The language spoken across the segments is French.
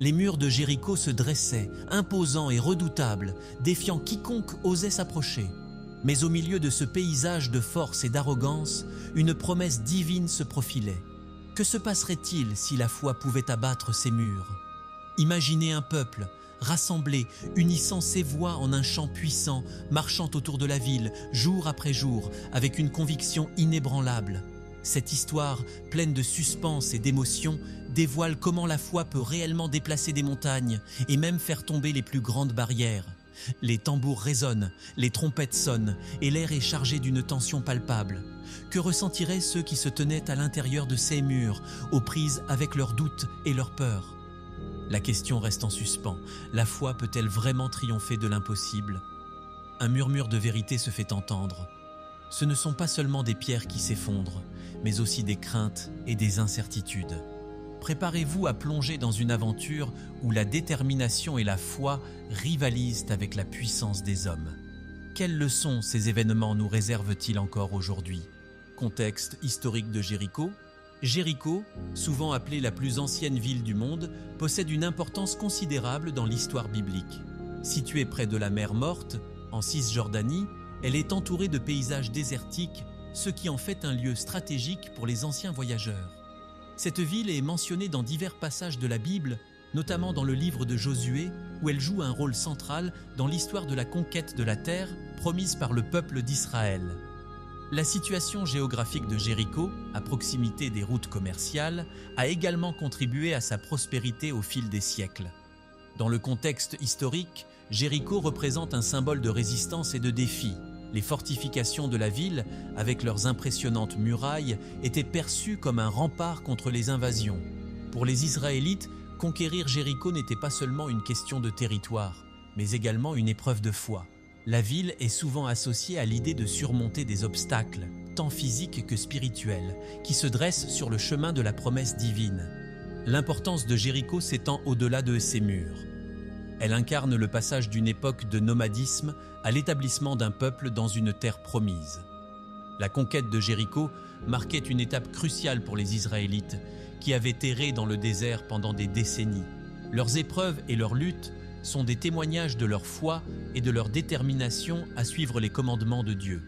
Les murs de Jéricho se dressaient, imposants et redoutables, défiant quiconque osait s'approcher. Mais au milieu de ce paysage de force et d'arrogance, une promesse divine se profilait. Que se passerait-il si la foi pouvait abattre ces murs? Imaginez un peuple, rassemblé, unissant ses voix en un chant puissant, marchant autour de la ville, jour après jour, avec une conviction inébranlable. Cette histoire, pleine de suspense et d'émotion, dévoile comment la foi peut réellement déplacer des montagnes et même faire tomber les plus grandes barrières. Les tambours résonnent, les trompettes sonnent et l'air est chargé d'une tension palpable. Que ressentiraient ceux qui se tenaient à l'intérieur de ces murs, aux prises avec leurs doutes et leurs peurs? La question reste en suspens. La foi peut-elle vraiment triompher de l'impossible? Un murmure de vérité se fait entendre. Ce ne sont pas seulement des pierres qui s'effondrent, mais aussi des craintes et des incertitudes. Préparez-vous à plonger dans une aventure où la détermination et la foi rivalisent avec la puissance des hommes. Quelles leçons ces événements nous réservent-ils encore aujourd'hui? Contexte historique de Jéricho. Jéricho, souvent appelée la plus ancienne ville du monde, possède une importance considérable dans l'histoire biblique. Située près de la mer Morte, en Cisjordanie, elle est entourée de paysages désertiques, ce qui en fait un lieu stratégique pour les anciens voyageurs. Cette ville est mentionnée dans divers passages de la Bible, notamment dans le livre de Josué, où elle joue un rôle central dans l'histoire de la conquête de la terre promise par le peuple d'Israël. La situation géographique de Jéricho, à proximité des routes commerciales, a également contribué à sa prospérité au fil des siècles. Dans le contexte historique, Jéricho représente un symbole de résistance et de défi. Les fortifications de la ville, avec leurs impressionnantes murailles, étaient perçues comme un rempart contre les invasions. Pour les Israélites, conquérir Jéricho n'était pas seulement une question de territoire, mais également une épreuve de foi. La ville est souvent associée à l'idée de surmonter des obstacles, tant physiques que spirituels, qui se dressent sur le chemin de la promesse divine. L'importance de Jéricho s'étend au-delà de ses murs. Elle incarne le passage d'une époque de nomadisme à l'établissement d'un peuple dans une terre promise. La conquête de Jéricho marquait une étape cruciale pour les Israélites, qui avaient erré dans le désert pendant des décennies. Leurs épreuves et leurs luttes sont des témoignages de leur foi et de leur détermination à suivre les commandements de Dieu.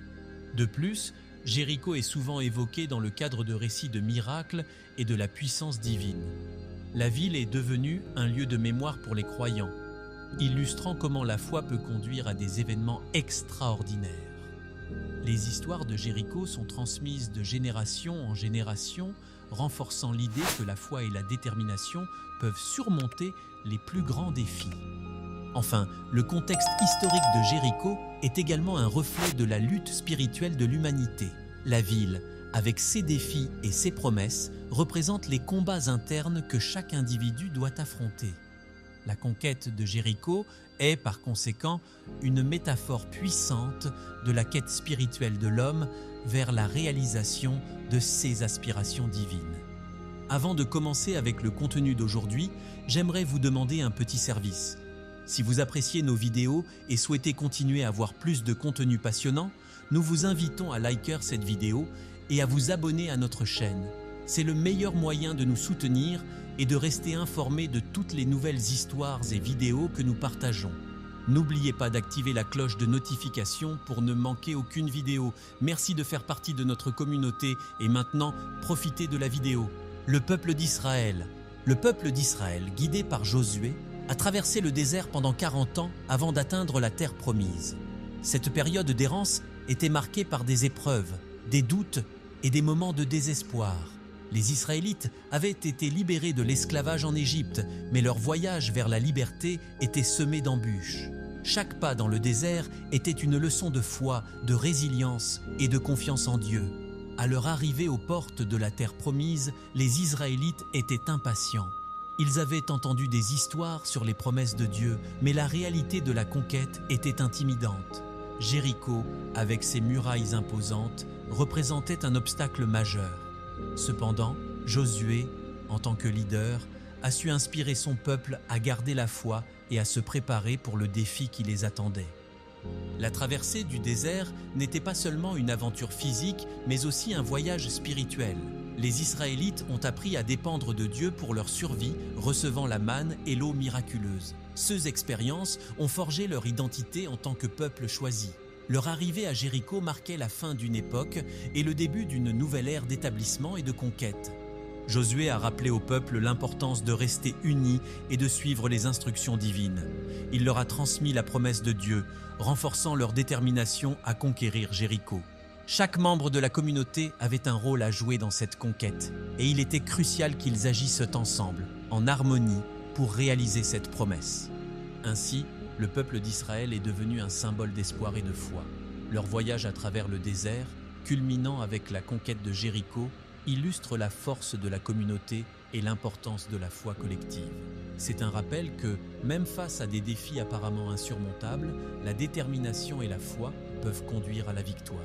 De plus, Jéricho est souvent évoqué dans le cadre de récits de miracles et de la puissance divine. La ville est devenue un lieu de mémoire pour les croyants, illustrant comment la foi peut conduire à des événements extraordinaires. Les histoires de Jéricho sont transmises de génération en génération, renforçant l'idée que la foi et la détermination peuvent surmonter les plus grands défis. Enfin, le contexte historique de Jéricho est également un reflet de la lutte spirituelle de l'humanité. La ville, avec ses défis et ses promesses, représente les combats internes que chaque individu doit affronter. La conquête de Jéricho est, par conséquent, une métaphore puissante de la quête spirituelle de l'homme vers la réalisation de ses aspirations divines. Avant de commencer avec le contenu d'aujourd'hui, j'aimerais vous demander un petit service. Si vous appréciez nos vidéos et souhaitez continuer à voir plus de contenu passionnant, nous vous invitons à liker cette vidéo et à vous abonner à notre chaîne. C'est le meilleur moyen de nous soutenir et de rester informé de toutes les nouvelles histoires et vidéos que nous partageons. N'oubliez pas d'activer la cloche de notification pour ne manquer aucune vidéo. Merci de faire partie de notre communauté et maintenant, profitez de la vidéo. Le peuple d'Israël. Le peuple d'Israël, guidé par Josué, a traversé le désert pendant 40 ans avant d'atteindre la terre promise. Cette période d'errance était marquée par des épreuves, des doutes et des moments de désespoir. Les Israélites avaient été libérés de l'esclavage en Égypte, mais leur voyage vers la liberté était semé d'embûches. Chaque pas dans le désert était une leçon de foi, de résilience et de confiance en Dieu. À leur arrivée aux portes de la terre promise, les Israélites étaient impatients. Ils avaient entendu des histoires sur les promesses de Dieu, mais la réalité de la conquête était intimidante. Jéricho, avec ses murailles imposantes, représentait un obstacle majeur. Cependant, Josué, en tant que leader, a su inspirer son peuple à garder la foi et à se préparer pour le défi qui les attendait. La traversée du désert n'était pas seulement une aventure physique, mais aussi un voyage spirituel. Les Israélites ont appris à dépendre de Dieu pour leur survie, recevant la manne et l'eau miraculeuse. Ces expériences ont forgé leur identité en tant que peuple choisi. Leur arrivée à Jéricho marquait la fin d'une époque et le début d'une nouvelle ère d'établissement et de conquête. Josué a rappelé au peuple l'importance de rester unis et de suivre les instructions divines. Il leur a transmis la promesse de Dieu, renforçant leur détermination à conquérir Jéricho. Chaque membre de la communauté avait un rôle à jouer dans cette conquête, et il était crucial qu'ils agissent ensemble, en harmonie, pour réaliser cette promesse. Ainsi, le peuple d'Israël est devenu un symbole d'espoir et de foi. Leur voyage à travers le désert, culminant avec la conquête de Jéricho, illustre la force de la communauté et l'importance de la foi collective. C'est un rappel que, même face à des défis apparemment insurmontables, la détermination et la foi peuvent conduire à la victoire.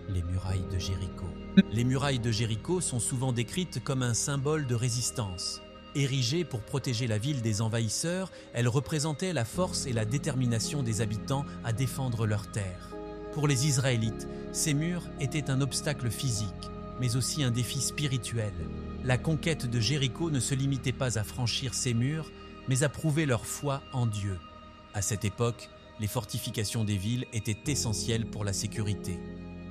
Les murailles de Jéricho. Les murailles de Jéricho sont souvent décrites comme un symbole de résistance. Érigées pour protéger la ville des envahisseurs, elles représentaient la force et la détermination des habitants à défendre leurs terres. Pour les Israélites, ces murs étaient un obstacle physique, mais aussi un défi spirituel. La conquête de Jéricho ne se limitait pas à franchir ces murs, mais à prouver leur foi en Dieu. À cette époque, les fortifications des villes étaient essentielles pour la sécurité.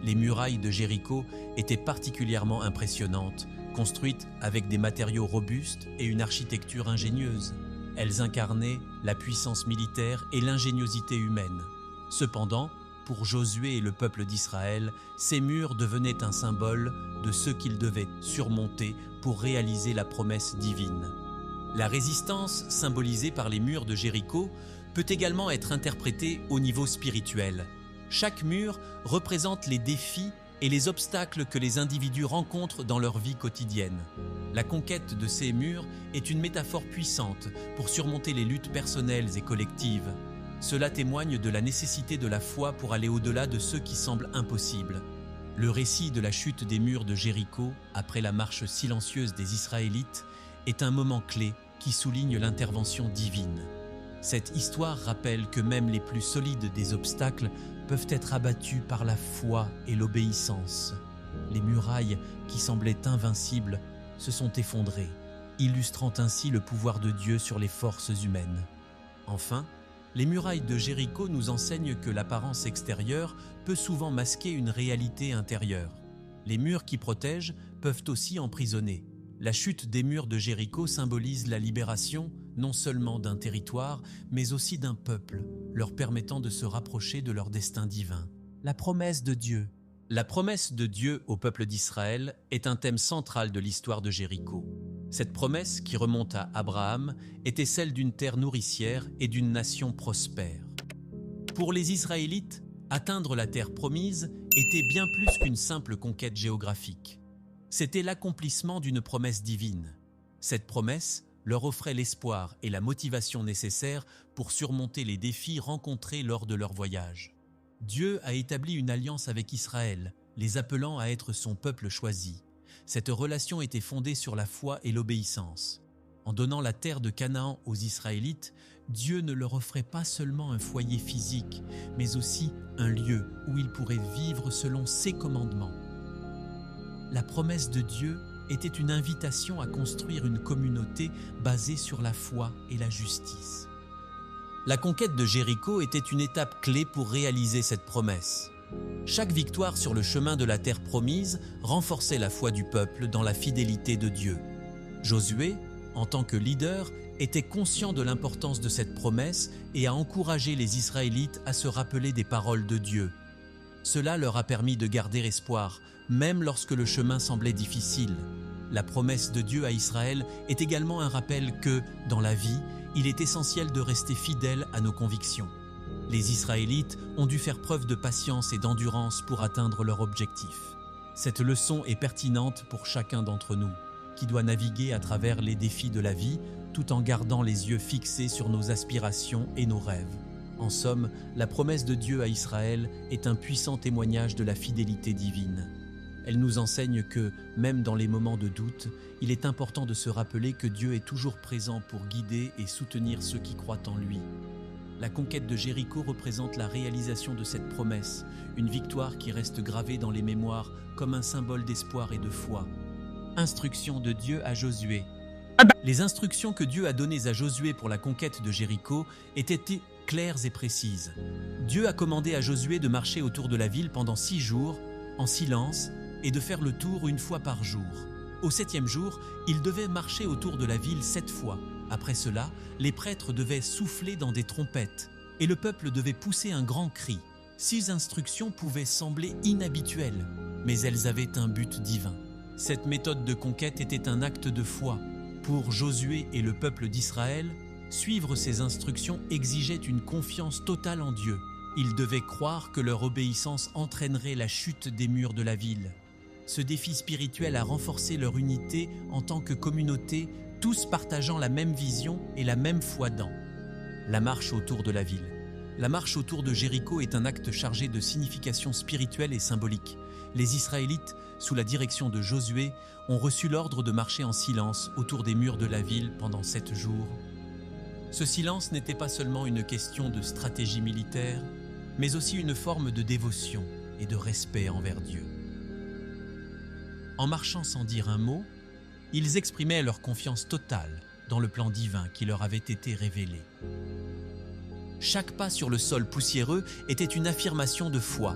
Les murailles de Jéricho étaient particulièrement impressionnantes, construites avec des matériaux robustes et une architecture ingénieuse. Elles incarnaient la puissance militaire et l'ingéniosité humaine. Cependant, pour Josué et le peuple d'Israël, ces murs devenaient un symbole de ce qu'ils devaient surmonter pour réaliser la promesse divine. La résistance, symbolisée par les murs de Jéricho, peut également être interprétée au niveau spirituel. Chaque mur représente les défis et les obstacles que les individus rencontrent dans leur vie quotidienne. La conquête de ces murs est une métaphore puissante pour surmonter les luttes personnelles et collectives. Cela témoigne de la nécessité de la foi pour aller au-delà de ce qui semble impossible. Le récit de la chute des murs de Jéricho, après la marche silencieuse des Israélites, est un moment clé qui souligne l'intervention divine. Cette histoire rappelle que même les plus solides des obstacles peuvent être abattus par la foi et l'obéissance. Les murailles, qui semblaient invincibles, se sont effondrées, illustrant ainsi le pouvoir de Dieu sur les forces humaines. Enfin, les murailles de Jéricho nous enseignent que l'apparence extérieure peut souvent masquer une réalité intérieure. Les murs qui protègent peuvent aussi emprisonner. La chute des murs de Jéricho symbolise la libération non seulement d'un territoire, mais aussi d'un peuple, leur permettant de se rapprocher de leur destin divin. La promesse de Dieu. La promesse de Dieu au peuple d'Israël est un thème central de l'histoire de Jéricho. Cette promesse, qui remonte à Abraham, était celle d'une terre nourricière et d'une nation prospère. Pour les Israélites, atteindre la terre promise était bien plus qu'une simple conquête géographique. C'était l'accomplissement d'une promesse divine. Cette promesse leur offrait l'espoir et la motivation nécessaires pour surmonter les défis rencontrés lors de leur voyage. Dieu a établi une alliance avec Israël, les appelant à être son peuple choisi. Cette relation était fondée sur la foi et l'obéissance. En donnant la terre de Canaan aux Israélites, Dieu ne leur offrait pas seulement un foyer physique, mais aussi un lieu où ils pourraient vivre selon ses commandements. La promesse de Dieu était une invitation à construire une communauté basée sur la foi et la justice. La conquête de Jéricho était une étape clé pour réaliser cette promesse. Chaque victoire sur le chemin de la terre promise renforçait la foi du peuple dans la fidélité de Dieu. Josué, en tant que leader, était conscient de l'importance de cette promesse et a encouragé les Israélites à se rappeler des paroles de Dieu. Cela leur a permis de garder espoir, même lorsque le chemin semblait difficile. La promesse de Dieu à Israël est également un rappel que, dans la vie, il est essentiel de rester fidèle à nos convictions. Les Israélites ont dû faire preuve de patience et d'endurance pour atteindre leur objectif. Cette leçon est pertinente pour chacun d'entre nous, qui doit naviguer à travers les défis de la vie tout en gardant les yeux fixés sur nos aspirations et nos rêves. En somme, la promesse de Dieu à Israël est un puissant témoignage de la fidélité divine. Elle nous enseigne que, même dans les moments de doute, il est important de se rappeler que Dieu est toujours présent pour guider et soutenir ceux qui croient en lui. La conquête de Jéricho représente la réalisation de cette promesse, une victoire qui reste gravée dans les mémoires comme un symbole d'espoir et de foi. Instructions de Dieu à Josué. Les instructions que Dieu a données à Josué pour la conquête de Jéricho étaient claires et précises. Dieu a commandé à Josué de marcher autour de la ville pendant 6 jours, en silence, et de faire le tour une fois par jour. Au 7e jour, il devait marcher autour de la ville 7 fois. Après cela, les prêtres devaient souffler dans des trompettes, et le peuple devait pousser un grand cri. 6 instructions pouvaient sembler inhabituelles, mais elles avaient un but divin. Cette méthode de conquête était un acte de foi. Pour Josué et le peuple d'Israël, suivre ces instructions exigeait une confiance totale en Dieu. Ils devaient croire que leur obéissance entraînerait la chute des murs de la ville. Ce défi spirituel a renforcé leur unité en tant que communauté, tous partageant la même vision et la même foi dans la marche autour de la ville. La marche autour de Jéricho est un acte chargé de signification spirituelle et symbolique. Les Israélites, sous la direction de Josué, ont reçu l'ordre de marcher en silence autour des murs de la ville pendant 7 jours. Ce silence n'était pas seulement une question de stratégie militaire, mais aussi une forme de dévotion et de respect envers Dieu. En marchant sans dire un mot, ils exprimaient leur confiance totale dans le plan divin qui leur avait été révélé. Chaque pas sur le sol poussiéreux était une affirmation de foi.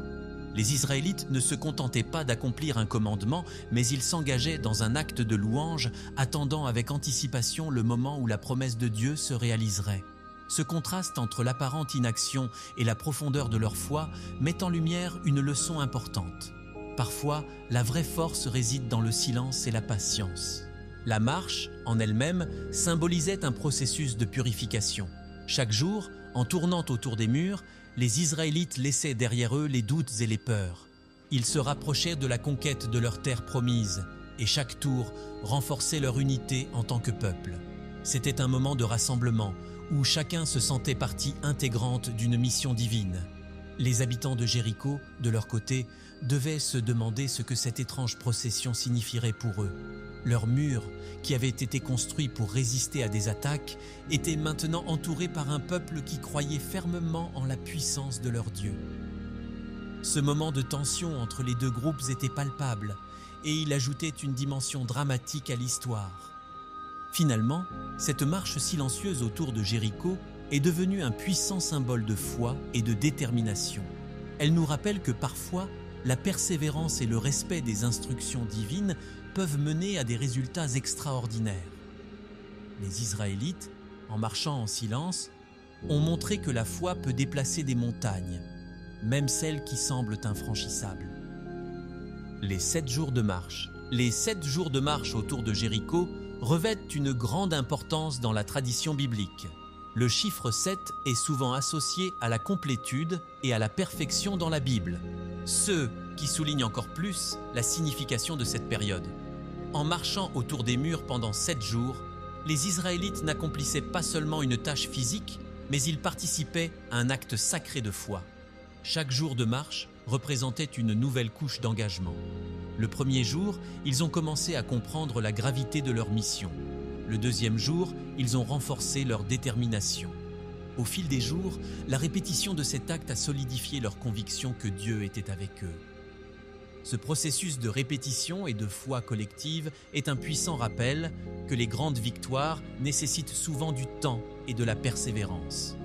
Les Israélites ne se contentaient pas d'accomplir un commandement, mais ils s'engageaient dans un acte de louange, attendant avec anticipation le moment où la promesse de Dieu se réaliserait. Ce contraste entre l'apparente inaction et la profondeur de leur foi met en lumière une leçon importante. Parfois, la vraie force réside dans le silence et la patience. La marche, en elle-même, symbolisait un processus de purification. Chaque jour, en tournant autour des murs, les Israélites laissaient derrière eux les doutes et les peurs. Ils se rapprochaient de la conquête de leur terre promise, et chaque tour renforçait leur unité en tant que peuple. C'était un moment de rassemblement, où chacun se sentait partie intégrante d'une mission divine. Les habitants de Jéricho, de leur côté, devaient se demander ce que cette étrange procession signifierait pour eux. Leurs murs, qui avaient été construits pour résister à des attaques, étaient maintenant entourés par un peuple qui croyait fermement en la puissance de leur Dieu. Ce moment de tension entre les deux groupes était palpable, et il ajoutait une dimension dramatique à l'histoire. Finalement, cette marche silencieuse autour de Jéricho est devenue un puissant symbole de foi et de détermination. Elle nous rappelle que parfois, la persévérance et le respect des instructions divines peuvent mener à des résultats extraordinaires. Les Israélites, en marchant en silence, ont montré que la foi peut déplacer des montagnes, même celles qui semblent infranchissables. Les 7 jours de marche. Les 7 jours de marche autour de Jéricho revêtent une grande importance dans la tradition biblique. Le chiffre 7 est souvent associé à la complétude et à la perfection dans la Bible, ce qui souligne encore plus la signification de cette période. En marchant autour des murs pendant 7 jours, les Israélites n'accomplissaient pas seulement une tâche physique, mais ils participaient à un acte sacré de foi. Chaque jour de marche représentait une nouvelle couche d'engagement. Le premier jour, ils ont commencé à comprendre la gravité de leur mission. Le deuxième jour, ils ont renforcé leur détermination. Au fil des jours, la répétition de cet acte a solidifié leur conviction que Dieu était avec eux. Ce processus de répétition et de foi collective est un puissant rappel que les grandes victoires nécessitent souvent du temps et de la persévérance.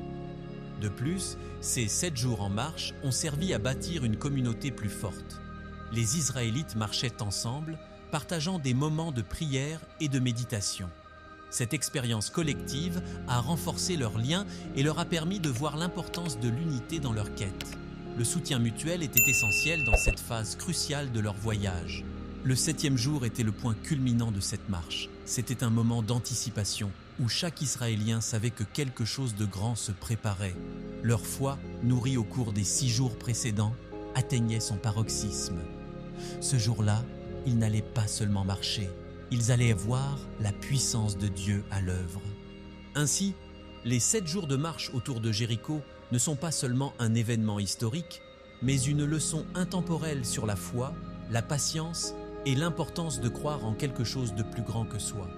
De plus, ces 7 jours en marche ont servi à bâtir une communauté plus forte. Les Israélites marchaient ensemble, partageant des moments de prière et de méditation. Cette expérience collective a renforcé leurs liens et leur a permis de voir l'importance de l'unité dans leur quête. Le soutien mutuel était essentiel dans cette phase cruciale de leur voyage. Le 7e jour était le point culminant de cette marche. C'était un moment d'anticipation où chaque Israélien savait que quelque chose de grand se préparait. Leur foi, nourrie au cours des 6 jours précédents, atteignait son paroxysme. Ce jour-là, ils n'allaient pas seulement marcher, ils allaient voir la puissance de Dieu à l'œuvre. Ainsi, les 7 jours de marche autour de Jéricho ne sont pas seulement un événement historique, mais une leçon intemporelle sur la foi, la patience et l'importance de croire en quelque chose de plus grand que soi.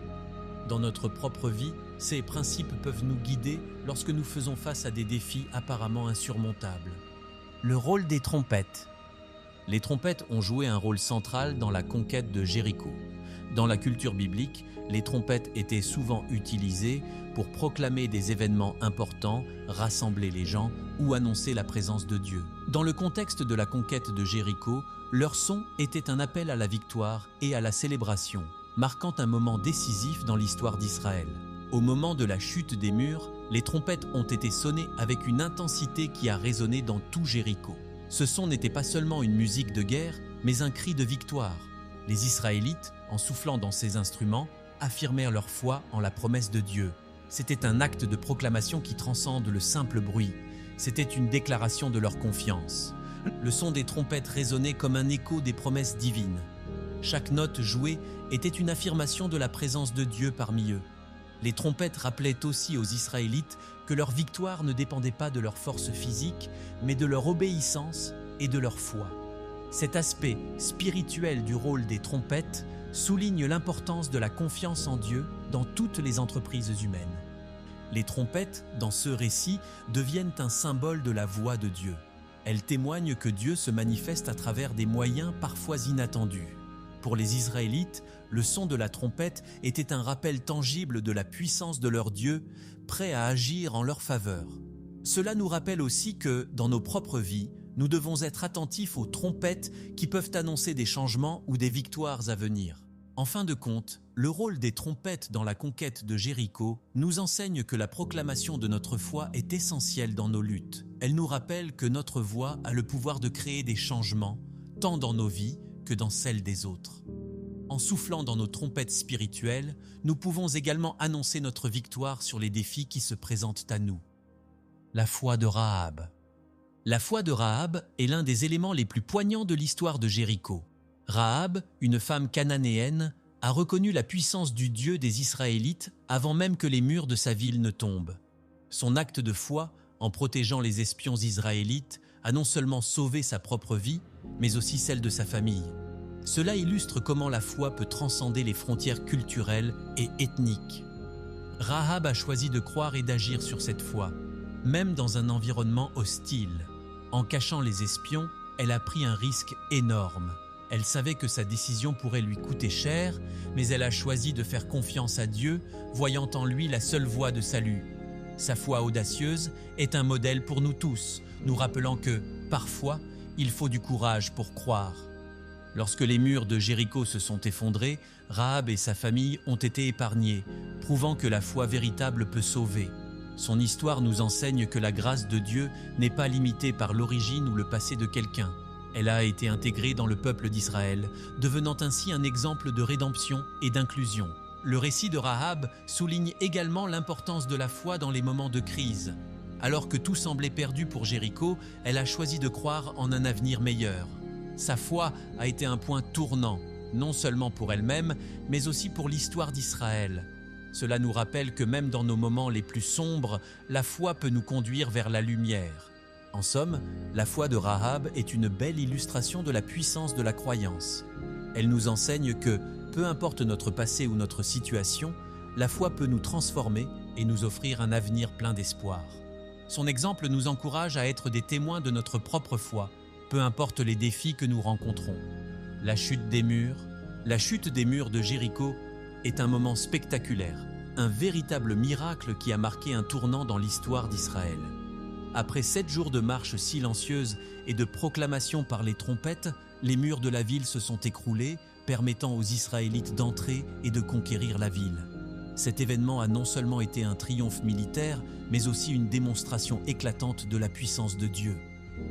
Dans notre propre vie, ces principes peuvent nous guider lorsque nous faisons face à des défis apparemment insurmontables. Le rôle des trompettes. Les trompettes ont joué un rôle central dans la conquête de Jéricho. Dans la culture biblique, les trompettes étaient souvent utilisées pour proclamer des événements importants, rassembler les gens ou annoncer la présence de Dieu. Dans le contexte de la conquête de Jéricho, leur son était un appel à la victoire et à la célébration, marquant un moment décisif dans l'histoire d'Israël. Au moment de la chute des murs, les trompettes ont été sonnées avec une intensité qui a résonné dans tout Jéricho. Ce son n'était pas seulement une musique de guerre, mais un cri de victoire. Les Israélites, en soufflant dans ces instruments, affirmèrent leur foi en la promesse de Dieu. C'était un acte de proclamation qui transcende le simple bruit. C'était une déclaration de leur confiance. Le son des trompettes résonnait comme un écho des promesses divines. Chaque note jouée était une affirmation de la présence de Dieu parmi eux. Les trompettes rappelaient aussi aux Israélites que leur victoire ne dépendait pas de leur force physique, mais de leur obéissance et de leur foi. Cet aspect spirituel du rôle des trompettes souligne l'importance de la confiance en Dieu dans toutes les entreprises humaines. Les trompettes, dans ce récit, deviennent un symbole de la voix de Dieu. Elles témoignent que Dieu se manifeste à travers des moyens parfois inattendus. Pour les Israélites, le son de la trompette était un rappel tangible de la puissance de leur Dieu, prêt à agir en leur faveur. Cela nous rappelle aussi que, dans nos propres vies, nous devons être attentifs aux trompettes qui peuvent annoncer des changements ou des victoires à venir. En fin de compte, le rôle des trompettes dans la conquête de Jéricho nous enseigne que la proclamation de notre foi est essentielle dans nos luttes. Elle nous rappelle que notre voix a le pouvoir de créer des changements, tant dans nos vies que dans celles des autres. En soufflant dans nos trompettes spirituelles, nous pouvons également annoncer notre victoire sur les défis qui se présentent à nous. La foi de Rahab. La foi de Rahab est l'un des éléments les plus poignants de l'histoire de Jéricho. Rahab, une femme cananéenne, a reconnu la puissance du Dieu des Israélites avant même que les murs de sa ville ne tombent. Son acte de foi, en protégeant les espions israélites, a non seulement sauvé sa propre vie, mais aussi celle de sa famille. Cela illustre comment la foi peut transcender les frontières culturelles et ethniques. Rahab a choisi de croire et d'agir sur cette foi, même dans un environnement hostile. En cachant les espions, elle a pris un risque énorme. Elle savait que sa décision pourrait lui coûter cher, mais elle a choisi de faire confiance à Dieu, voyant en lui la seule voie de salut. Sa foi audacieuse est un modèle pour nous tous, nous rappelant que, parfois, il faut du courage pour croire. Lorsque les murs de Jéricho se sont effondrés, Rahab et sa famille ont été épargnés, prouvant que la foi véritable peut sauver. Son histoire nous enseigne que la grâce de Dieu n'est pas limitée par l'origine ou le passé de quelqu'un. Elle a été intégrée dans le peuple d'Israël, devenant ainsi un exemple de rédemption et d'inclusion. Le récit de Rahab souligne également l'importance de la foi dans les moments de crise. Alors que tout semblait perdu pour Jéricho, elle a choisi de croire en un avenir meilleur. Sa foi a été un point tournant, non seulement pour elle-même, mais aussi pour l'histoire d'Israël. Cela nous rappelle que même dans nos moments les plus sombres, la foi peut nous conduire vers la lumière. En somme, la foi de Rahab est une belle illustration de la puissance de la croyance. Elle nous enseigne que, peu importe notre passé ou notre situation, la foi peut nous transformer et nous offrir un avenir plein d'espoir. Son exemple nous encourage à être des témoins de notre propre foi, peu importe les défis que nous rencontrons. La chute des murs de Jéricho est un moment spectaculaire, un véritable miracle qui a marqué un tournant dans l'histoire d'Israël. Après 7 jours de marche silencieuse et de proclamation par les trompettes, les murs de la ville se sont écroulés, permettant aux Israélites d'entrer et de conquérir la ville. Cet événement a non seulement été un triomphe militaire, mais aussi une démonstration éclatante de la puissance de Dieu.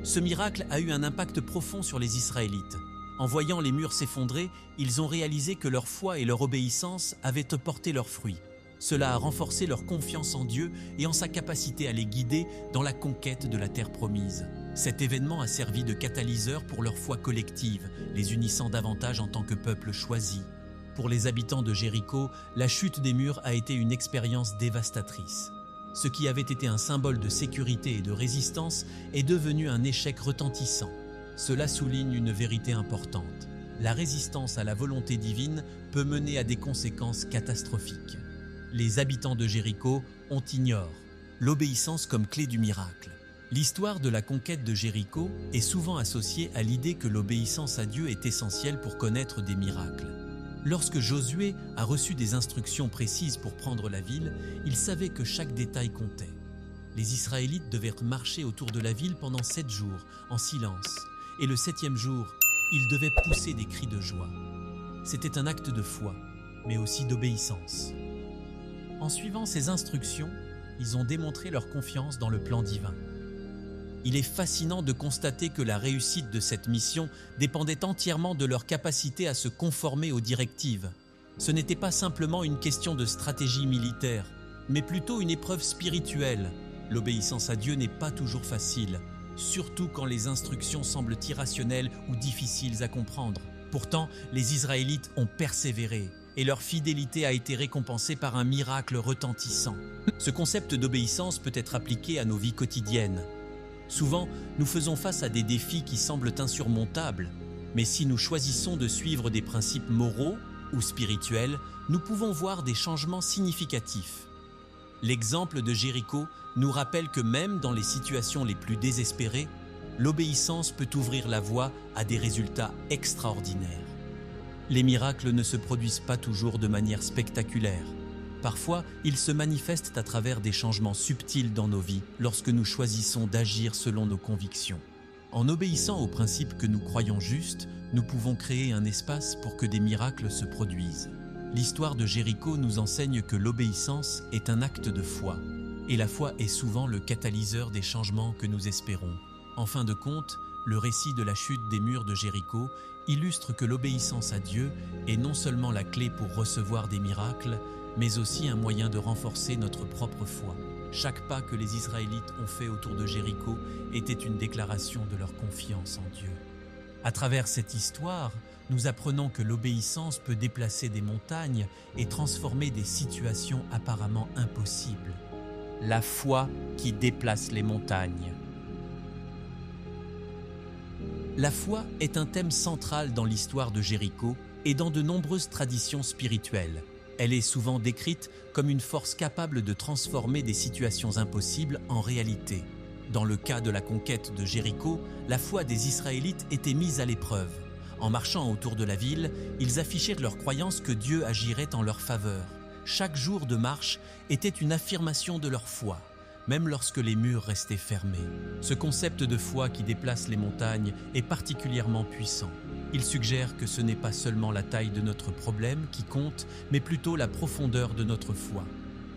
Ce miracle a eu un impact profond sur les Israélites. En voyant les murs s'effondrer, ils ont réalisé que leur foi et leur obéissance avaient porté leurs fruits. Cela a renforcé leur confiance en Dieu et en sa capacité à les guider dans la conquête de la terre promise. Cet événement a servi de catalyseur pour leur foi collective, les unissant davantage en tant que peuple choisi. Pour les habitants de Jéricho, la chute des murs a été une expérience dévastatrice. Ce qui avait été un symbole de sécurité et de résistance est devenu un échec retentissant. Cela souligne une vérité importante. La résistance à la volonté divine peut mener à des conséquences catastrophiques. Les habitants de Jéricho ignorent l'obéissance comme clé du miracle. L'histoire de la conquête de Jéricho est souvent associée à l'idée que l'obéissance à Dieu est essentielle pour connaître des miracles. Lorsque Josué a reçu des instructions précises pour prendre la ville, il savait que chaque détail comptait. Les Israélites devaient marcher autour de la ville pendant 7 jours, en silence, et le 7e jour, ils devaient pousser des cris de joie. C'était un acte de foi, mais aussi d'obéissance. En suivant ces instructions, ils ont démontré leur confiance dans le plan divin. Il est fascinant de constater que la réussite de cette mission dépendait entièrement de leur capacité à se conformer aux directives. Ce n'était pas simplement une question de stratégie militaire, mais plutôt une épreuve spirituelle. L'obéissance à Dieu n'est pas toujours facile, surtout quand les instructions semblent irrationnelles ou difficiles à comprendre. Pourtant, les Israélites ont persévéré et leur fidélité a été récompensée par un miracle retentissant. Ce concept d'obéissance peut être appliqué à nos vies quotidiennes. Souvent, nous faisons face à des défis qui semblent insurmontables, mais si nous choisissons de suivre des principes moraux ou spirituels, nous pouvons voir des changements significatifs. L'exemple de Jéricho nous rappelle que même dans les situations les plus désespérées, l'obéissance peut ouvrir la voie à des résultats extraordinaires. Les miracles ne se produisent pas toujours de manière spectaculaire. Parfois, ils se manifestent à travers des changements subtils dans nos vies lorsque nous choisissons d'agir selon nos convictions. En obéissant aux principes que nous croyons justes, nous pouvons créer un espace pour que des miracles se produisent. L'histoire de Jéricho nous enseigne que l'obéissance est un acte de foi, et la foi est souvent le catalyseur des changements que nous espérons. En fin de compte, le récit de la chute des murs de Jéricho illustre que l'obéissance à Dieu est non seulement la clé pour recevoir des miracles, mais aussi un moyen de renforcer notre propre foi. Chaque pas que les Israélites ont fait autour de Jéricho était une déclaration de leur confiance en Dieu. À travers cette histoire, nous apprenons que l'obéissance peut déplacer des montagnes et transformer des situations apparemment impossibles. La foi qui déplace les montagnes. La foi est un thème central dans l'histoire de Jéricho et dans de nombreuses traditions spirituelles. Elle est souvent décrite comme une force capable de transformer des situations impossibles en réalité. Dans le cas de la conquête de Jéricho, la foi des Israélites était mise à l'épreuve. En marchant autour de la ville, ils affichèrent leur croyance que Dieu agirait en leur faveur. Chaque jour de marche était une affirmation de leur foi, même lorsque les murs restaient fermés. Ce concept de foi qui déplace les montagnes est particulièrement puissant. Il suggère que ce n'est pas seulement la taille de notre problème qui compte, mais plutôt la profondeur de notre foi.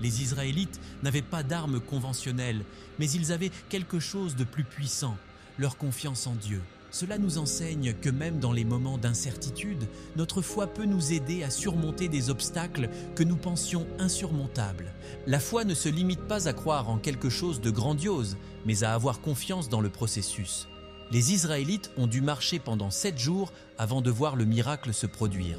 Les Israélites n'avaient pas d'armes conventionnelles, mais ils avaient quelque chose de plus puissant, leur confiance en Dieu. Cela nous enseigne que même dans les moments d'incertitude, notre foi peut nous aider à surmonter des obstacles que nous pensions insurmontables. La foi ne se limite pas à croire en quelque chose de grandiose, mais à avoir confiance dans le processus. Les Israélites ont dû marcher pendant 7 jours avant de voir le miracle se produire.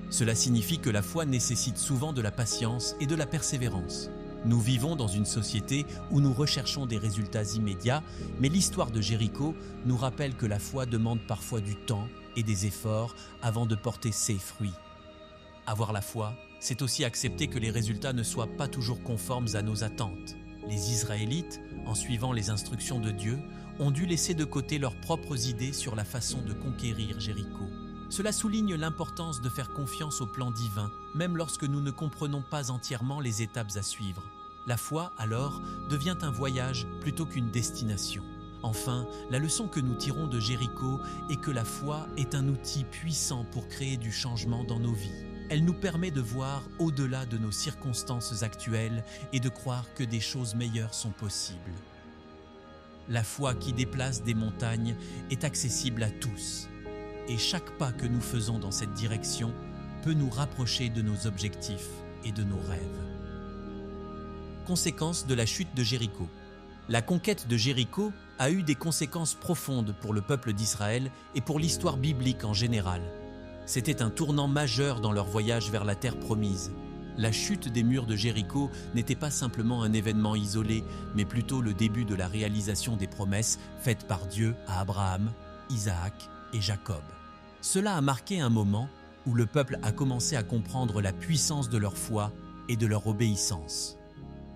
Cela signifie que la foi nécessite souvent de la patience et de la persévérance. Nous vivons dans une société où nous recherchons des résultats immédiats, mais l'histoire de Jéricho nous rappelle que la foi demande parfois du temps et des efforts avant de porter ses fruits. Avoir la foi, c'est aussi accepter que les résultats ne soient pas toujours conformes à nos attentes. Les Israélites, en suivant les instructions de Dieu, ont dû laisser de côté leurs propres idées sur la façon de conquérir Jéricho. Cela souligne l'importance de faire confiance au plan divin, même lorsque nous ne comprenons pas entièrement les étapes à suivre. La foi, alors, devient un voyage plutôt qu'une destination. Enfin, la leçon que nous tirons de Jéricho est que la foi est un outil puissant pour créer du changement dans nos vies. Elle nous permet de voir au-delà de nos circonstances actuelles et de croire que des choses meilleures sont possibles. La foi qui déplace des montagnes est accessible à tous. Et chaque pas que nous faisons dans cette direction peut nous rapprocher de nos objectifs et de nos rêves. Conséquences de la chute de Jéricho. La conquête de Jéricho a eu des conséquences profondes pour le peuple d'Israël et pour l'histoire biblique en général. C'était un tournant majeur dans leur voyage vers la terre promise. La chute des murs de Jéricho n'était pas simplement un événement isolé, mais plutôt le début de la réalisation des promesses faites par Dieu à Abraham, Isaac et Jacob. Cela a marqué un moment où le peuple a commencé à comprendre la puissance de leur foi et de leur obéissance.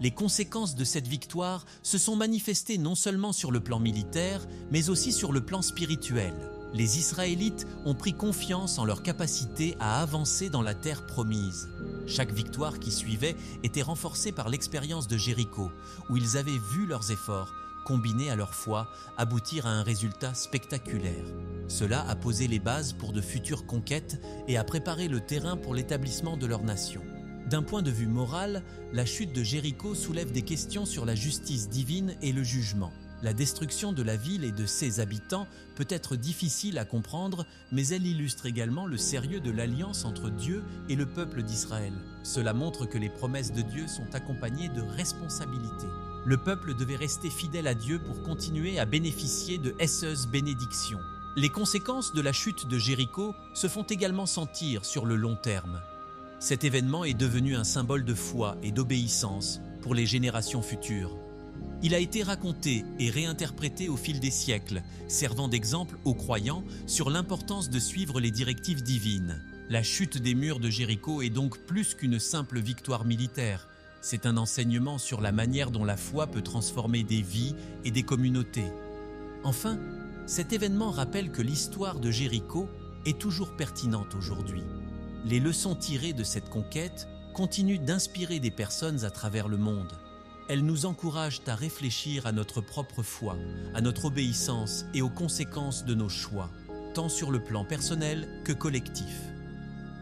Les conséquences de cette victoire se sont manifestées non seulement sur le plan militaire, mais aussi sur le plan spirituel. Les Israélites ont pris confiance en leur capacité à avancer dans la terre promise. Chaque victoire qui suivait était renforcée par l'expérience de Jéricho, où ils avaient vu leurs efforts, combinés à leur foi, aboutir à un résultat spectaculaire. Cela a posé les bases pour de futures conquêtes et a préparé le terrain pour l'établissement de leur nation. D'un point de vue moral, la chute de Jéricho soulève des questions sur la justice divine et le jugement. La destruction de la ville et de ses habitants peut être difficile à comprendre, mais elle illustre également le sérieux de l'alliance entre Dieu et le peuple d'Israël. Cela montre que les promesses de Dieu sont accompagnées de responsabilités. Le peuple devait rester fidèle à Dieu pour continuer à bénéficier de ces bénédictions. Les conséquences de la chute de Jéricho se font également sentir sur le long terme. Cet événement est devenu un symbole de foi et d'obéissance pour les générations futures. Il a été raconté et réinterprété au fil des siècles, servant d'exemple aux croyants sur l'importance de suivre les directives divines. La chute des murs de Jéricho est donc plus qu'une simple victoire militaire. C'est un enseignement sur la manière dont la foi peut transformer des vies et des communautés. Enfin, cet événement rappelle que l'histoire de Jéricho est toujours pertinente aujourd'hui. Les leçons tirées de cette conquête continuent d'inspirer des personnes à travers le monde. Elles nous encouragent à réfléchir à notre propre foi, à notre obéissance et aux conséquences de nos choix, tant sur le plan personnel que collectif.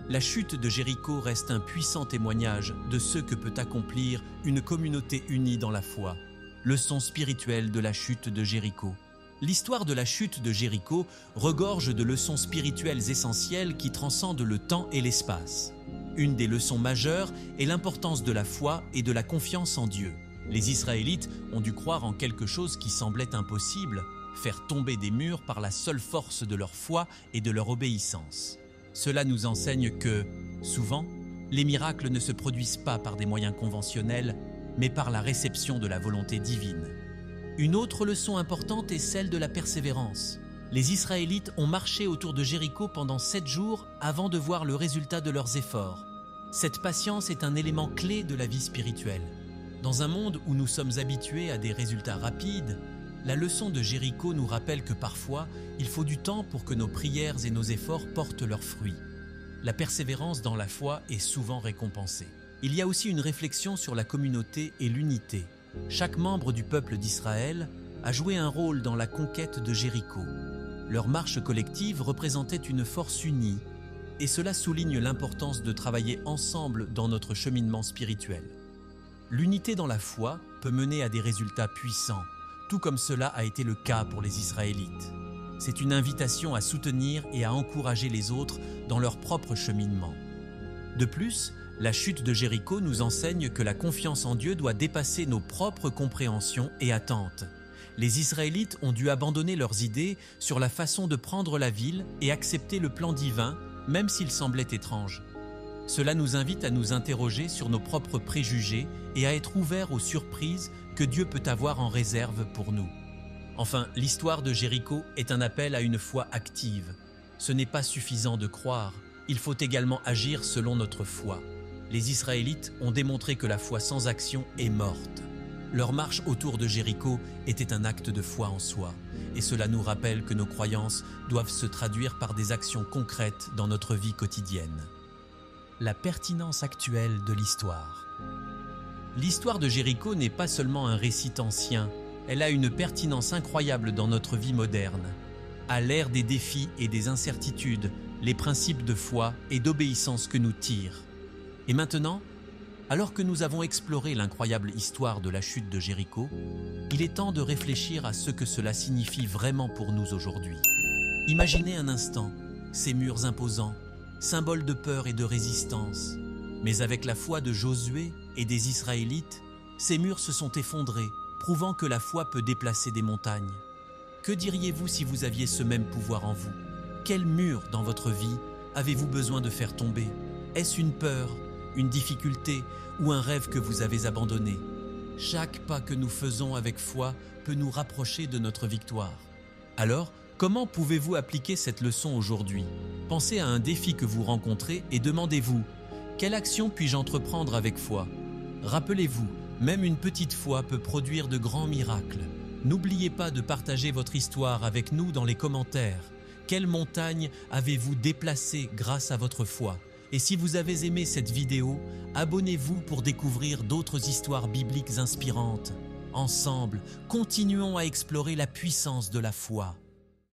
La chute de Jéricho reste un puissant témoignage de ce que peut accomplir une communauté unie dans la foi. Leçon spirituelle de la chute de Jéricho. L'histoire de la chute de Jéricho regorge de leçons spirituelles essentielles qui transcendent le temps et l'espace. Une des leçons majeures est l'importance de la foi et de la confiance en Dieu. Les Israélites ont dû croire en quelque chose qui semblait impossible, faire tomber des murs par la seule force de leur foi et de leur obéissance. Cela nous enseigne que, souvent, les miracles ne se produisent pas par des moyens conventionnels, mais par la réception de la volonté divine. Une autre leçon importante est celle de la persévérance. Les Israélites ont marché autour de Jéricho pendant 7 jours avant de voir le résultat de leurs efforts. Cette patience est un élément clé de la vie spirituelle. Dans un monde où nous sommes habitués à des résultats rapides, la leçon de Jéricho nous rappelle que parfois, il faut du temps pour que nos prières et nos efforts portent leurs fruits. La persévérance dans la foi est souvent récompensée. Il y a aussi une réflexion sur la communauté et l'unité. Chaque membre du peuple d'Israël a joué un rôle dans la conquête de Jéricho. Leur marche collective représentait une force unie, et cela souligne l'importance de travailler ensemble dans notre cheminement spirituel. L'unité dans la foi peut mener à des résultats puissants, tout comme cela a été le cas pour les Israélites. C'est une invitation à soutenir et à encourager les autres dans leur propre cheminement. De plus, la chute de Jéricho nous enseigne que la confiance en Dieu doit dépasser nos propres compréhensions et attentes. Les Israélites ont dû abandonner leurs idées sur la façon de prendre la ville et accepter le plan divin, même s'il semblait étrange. Cela nous invite à nous interroger sur nos propres préjugés et à être ouverts aux surprises que Dieu peut avoir en réserve pour nous. Enfin, l'histoire de Jéricho est un appel à une foi active. Ce n'est pas suffisant de croire, il faut également agir selon notre foi. Les Israélites ont démontré que la foi sans action est morte. Leur marche autour de Jéricho était un acte de foi en soi, et cela nous rappelle que nos croyances doivent se traduire par des actions concrètes dans notre vie quotidienne. La pertinence actuelle de l'histoire. L'histoire de Jéricho n'est pas seulement un récit ancien, elle a une pertinence incroyable dans notre vie moderne. À l'ère des défis et des incertitudes, les principes de foi et d'obéissance que nous tirent. Et maintenant, alors que nous avons exploré l'incroyable histoire de la chute de Jéricho, il est temps de réfléchir à ce que cela signifie vraiment pour nous aujourd'hui. Imaginez un instant ces murs imposants, symboles de peur et de résistance. Mais avec la foi de Josué et des Israélites, ces murs se sont effondrés, prouvant que la foi peut déplacer des montagnes. Que diriez-vous si vous aviez ce même pouvoir en vous? Quel mur dans votre vie avez-vous besoin de faire tomber? Est-ce une peur, une difficulté ou un rêve que vous avez abandonné? Chaque pas que nous faisons avec foi peut nous rapprocher de notre victoire. Alors, comment pouvez-vous appliquer cette leçon aujourd'hui? Pensez à un défi que vous rencontrez et demandez-vous: quelle action puis-je entreprendre avec foi? Rappelez-vous, même une petite foi peut produire de grands miracles. N'oubliez pas de partager votre histoire avec nous dans les commentaires. Quelle montagne avez-vous déplacée grâce à votre foi? Et si vous avez aimé cette vidéo, abonnez-vous pour découvrir d'autres histoires bibliques inspirantes. Ensemble, continuons à explorer la puissance de la foi.